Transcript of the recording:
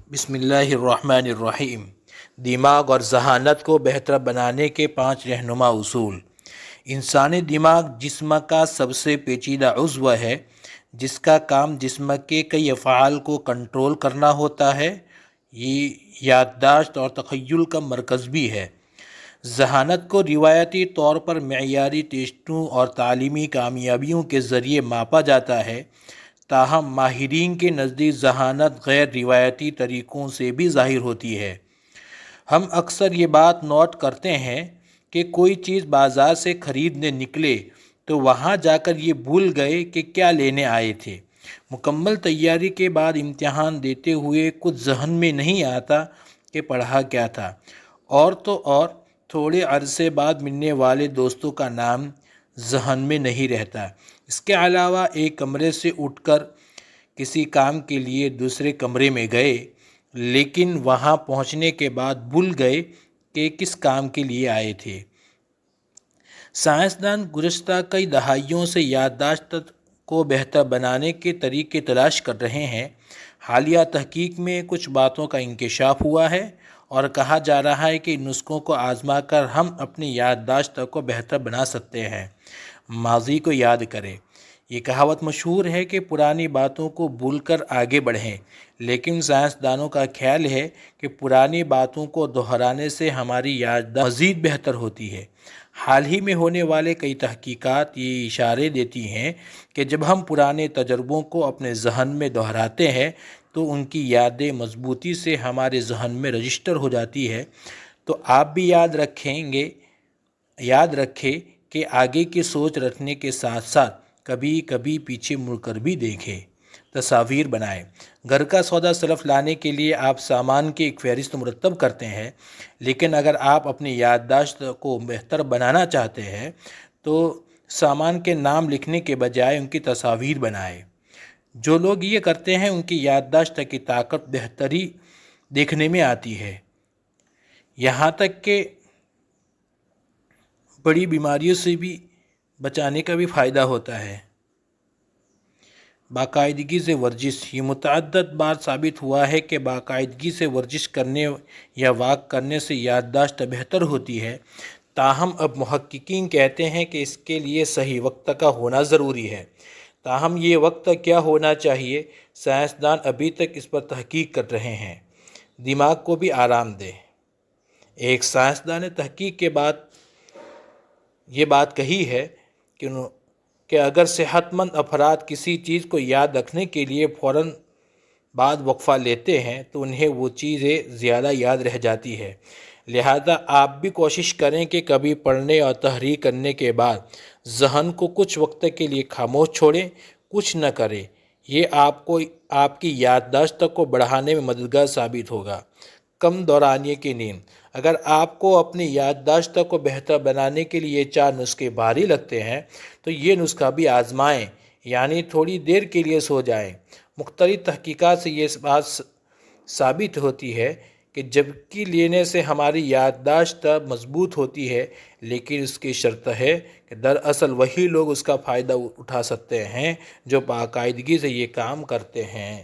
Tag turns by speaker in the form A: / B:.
A: بسم اللہ الرحمن الرحیم۔ دماغ اور ذہانت کو بہتر بنانے کے 5 رہنما اصول۔ انسانی دماغ جسم کا سب سے پیچیدہ عضو ہے، جس کا کام جسم کے کئی افعال کو کنٹرول کرنا ہوتا ہے۔ یہ یادداشت اور تخیل کا مرکز بھی ہے۔ ذہانت کو روایتی طور پر معیاری ٹیسٹوں اور تعلیمی کامیابیوں کے ذریعے ماپا جاتا ہے، تاہم ماہرین کے نزدیک ذہانت غیر روایتی طریقوں سے بھی ظاہر ہوتی ہے۔ ہم اکثر یہ بات نوٹ کرتے ہیں کہ کوئی چیز بازار سے خریدنے نکلے تو وہاں جا کر یہ بھول گئے کہ کیا لینے آئے تھے۔ مکمل تیاری کے بعد امتحان دیتے ہوئے کچھ ذہن میں نہیں آتا کہ پڑھا کیا تھا، اور تو اور تھوڑے عرصے بعد ملنے والے دوستوں کا نام ذہن میں نہیں رہتا۔ اس کے علاوہ ایک کمرے سے اٹھ کر کسی کام کے لیے دوسرے کمرے میں گئے، لیکن وہاں پہنچنے کے بعد بھول گئے کہ کس کام کے لیے آئے تھے۔ سائنسدان گزشتہ کئی دہائیوں سے یادداشت کو بہتر بنانے کے طریقے تلاش کر رہے ہیں۔ حالیہ تحقیق میں کچھ باتوں کا انکشاف ہوا ہے اور کہا جا رہا ہے کہ ان نسخوں کو آزما کر ہم اپنی یادداشت کو بہتر بنا سکتے ہیں۔ ماضی کو یاد کریں۔ یہ کہاوت مشہور ہے کہ پرانی باتوں کو بھول کر آگے بڑھیں، لیکن سائنسدانوں کا خیال ہے کہ پرانی باتوں کو دہرانے سے ہماری یادداشت مزید بہتر ہوتی ہے۔ حال ہی میں ہونے والے کئی تحقیقات یہ اشارے دیتی ہیں کہ جب ہم پرانے تجربوں کو اپنے ذہن میں دہراتے ہیں تو ان کی یادیں مضبوطی سے ہمارے ذہن میں رجسٹر ہو جاتی ہے۔ تو آپ بھی یاد رکھیں کہ آگے کی سوچ رکھنے کے ساتھ ساتھ کبھی کبھی پیچھے مڑ کر بھی دیکھیں۔ تصاویر بنائیں۔ گھر کا سودا سلف لانے کے لیے آپ سامان کی ایک فہرست مرتب کرتے ہیں، لیکن اگر آپ اپنی یادداشت کو بہتر بنانا چاہتے ہیں تو سامان کے نام لکھنے کے بجائے ان کی تصاویر بنائیں۔ جو لوگ یہ کرتے ہیں ان کی یادداشت کی طاقت بہتری دیکھنے میں آتی ہے، یہاں تک کہ بڑی بیماریوں سے بھی بچانے کا بھی فائدہ ہوتا ہے۔ باقاعدگی سے ورزش۔ یہ متعدد بار ثابت ہوا ہے کہ باقاعدگی سے ورزش کرنے یا واک کرنے سے یادداشت بہتر ہوتی ہے، تاہم اب محققین کہتے ہیں کہ اس کے لیے صحیح وقت کا ہونا ضروری ہے۔ تاہم یہ وقت کیا ہونا چاہیے، سائنسدان ابھی تک اس پر تحقیق کر رہے ہیں۔ دماغ کو بھی آرام دیں۔ ایک سائنسدان نے تحقیق کے بعد یہ بات کہی ہے کہ اگر صحت مند افراد کسی چیز کو یاد رکھنے کے لیے فوراً بعد وقفہ لیتے ہیں تو انہیں وہ چیزیں زیادہ یاد رہ جاتی ہے۔ لہذا آپ بھی کوشش کریں کہ کبھی پڑھنے اور تحریر کرنے کے بعد ذہن کو کچھ وقت کے لیے خاموش چھوڑیں، کچھ نہ کریں۔ یہ آپ کی یادداشت کو بڑھانے میں مددگار ثابت ہوگا۔ کم دورانیے کی نیند۔ اگر آپ کو اپنی یادداشت کو بہتر بنانے کے لیے 4 نسخے بھاری لگتے ہیں تو یہ نسخہ بھی آزمائیں، یعنی تھوڑی دیر کے لیے سو جائیں۔ مختلف تحقیقات سے یہ بات ثابت ہوتی ہے کہ جھپکی لینے سے ہماری یادداشت مضبوط ہوتی ہے، لیکن اس کی شرط ہے کہ دراصل وہی لوگ اس کا فائدہ اٹھا سکتے ہیں جو باقاعدگی سے یہ کام کرتے ہیں۔